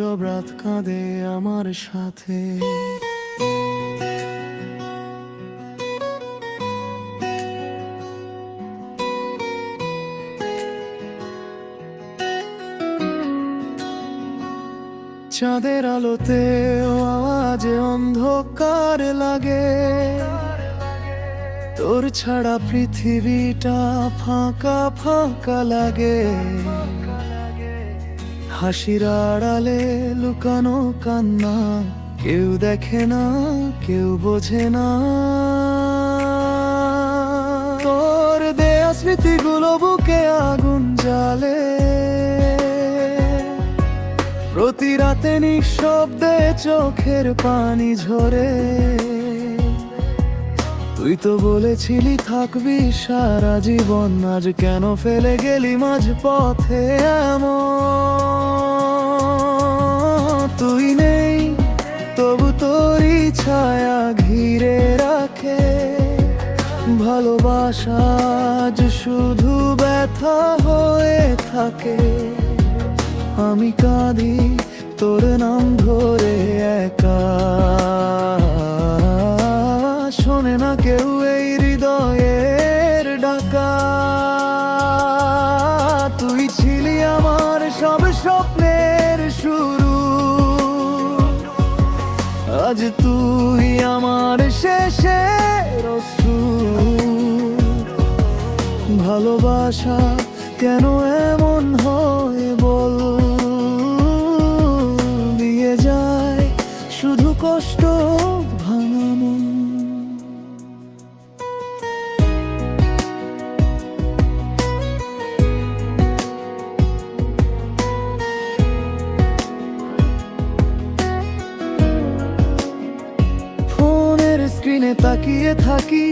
নীরব রাত কাঁদে আমার সাথে। চাঁদের আলোতেও আওয়াজে অন্ধকার লাগে, তোর ছাড়া পৃথিবীটা ফাঁকা ফাঁকা লাগে। হাসির আড়ালে লুকানো কান্না, কেউ দেখে না কেউ বোঝে না। তোর দেয়া স্মৃতিগুলো বুকে আগুন জ্বালে, প্রতি রাতে নিঃশব্দে চোখের পানি ঝরে। তুই তো বলেছিলি থাকবি সারা জীবন, আজ কেন ফেলে গেলি মাঝ পথে এমন। তুই নেই তবু তোরই ছায়া ঘিরে রাখে ভালোবাসা, আজ শুধু ব্যথা হয়ে থাকে। আমি কাঁদি তোর নাম ধরে একা, শোনে না কেউ এই হৃদয়ের ডাকা। তুই ছিলি আমার সব স্বপ্নের শুরু, আজ তুই আমার শেষের অশ্রু। ভালোবাসা কেন এমন হয় বল, দিয়ে যায় শুধু কষ্ট ভাঙা মন। ফোনের স্ক্রিনে তাকিয়ে থাকি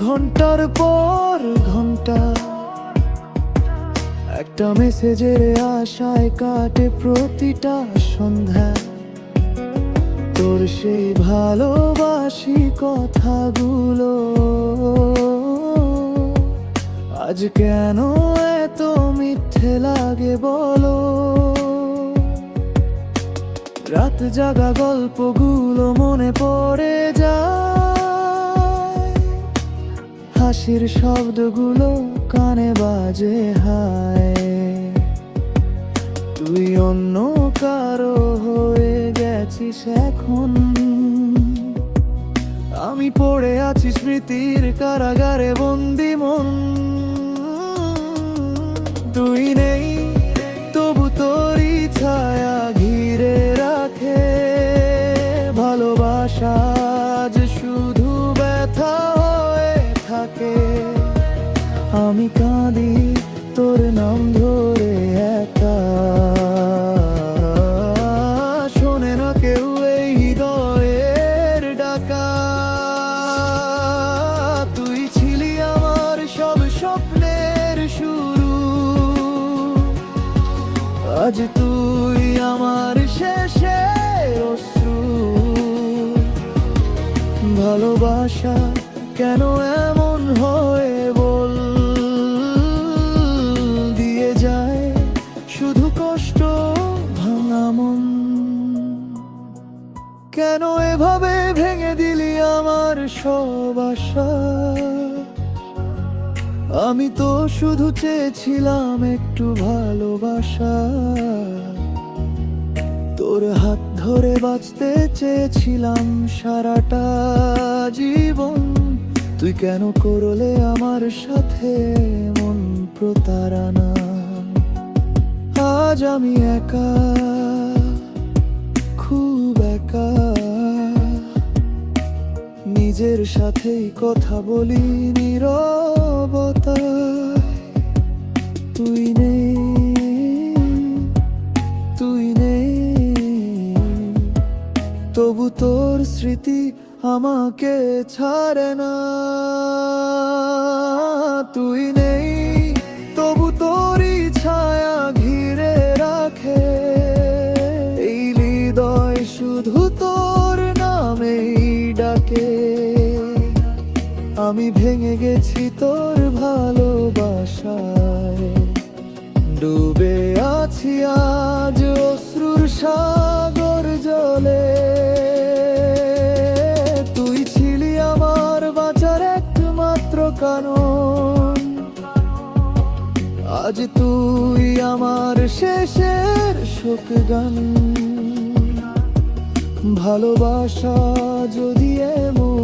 ঘন্টার পর ঘন্টা, একটা মেসেজের আশায় কাটে প্রতিটা সন্ধ্যা। তোর সেই ভালোবাসি কথাগুলো আজ কেন এত মিথ্যে লাগে বলো। রাত জাগা গল্পগুলো মনে পড়ে যায়, হাসির শব্দগুলো কানে বাজে হায়। তুই অন্য কারো হয়ে গেছিস এখন, আমি পড়ে আছি স্মৃতির কারাগারে বন্দি মন। তুই নেই তবু তোরই ছায়া ঘিরে রাখে ভালোবাসা, আজ শুধু ব্যথা হয়ে থাকে। আমি কাঁদি তোর নাম ধরে একা, শোনে না কেউ এই হৃদয়ের ডাকা। তুই ছিলি আমার সব স্বপ্নের শুরু, আজ তুই আমার শেষের অশ্রু। ভালোবাসা কেন এমন হয় বল, দিয়ে যায় শুধু কষ্ট ভাঙা মন। কেন এভাবে ভেঙে দিলি আমার সব আশা, আমি তো শুধু চেয়েছিলাম একটু ভালোবাসা। তোর হাত ধরে বাঁচতে চেয়েছিলাম সারাটা জীবন, তুই কেন করলে আমার সাথে মন প্রতারণা। আজ আমি একা, খুব একা, নিজের সাথেই কথা বলি নীরবতায়। তুই নেই, তুই নেই, তবু তোর স্মৃতি আমাকে ছাড়ে না। তুই নেই তবু তোরই ছায়া ঘিরে রাখে এই হৃদয়, শুধু তোর নামেই ডাকে। আমি ভেঙে গেছি তোর ভালোবাসায়, ডুবে আছি আছি আজ অশ্রুর সাগর জলে। তুই ছিলি আমার বাঁচার একমাত্র কারণ, আজ তুই আমার শেষের শোক গান। ভালোবাসা যদি এমন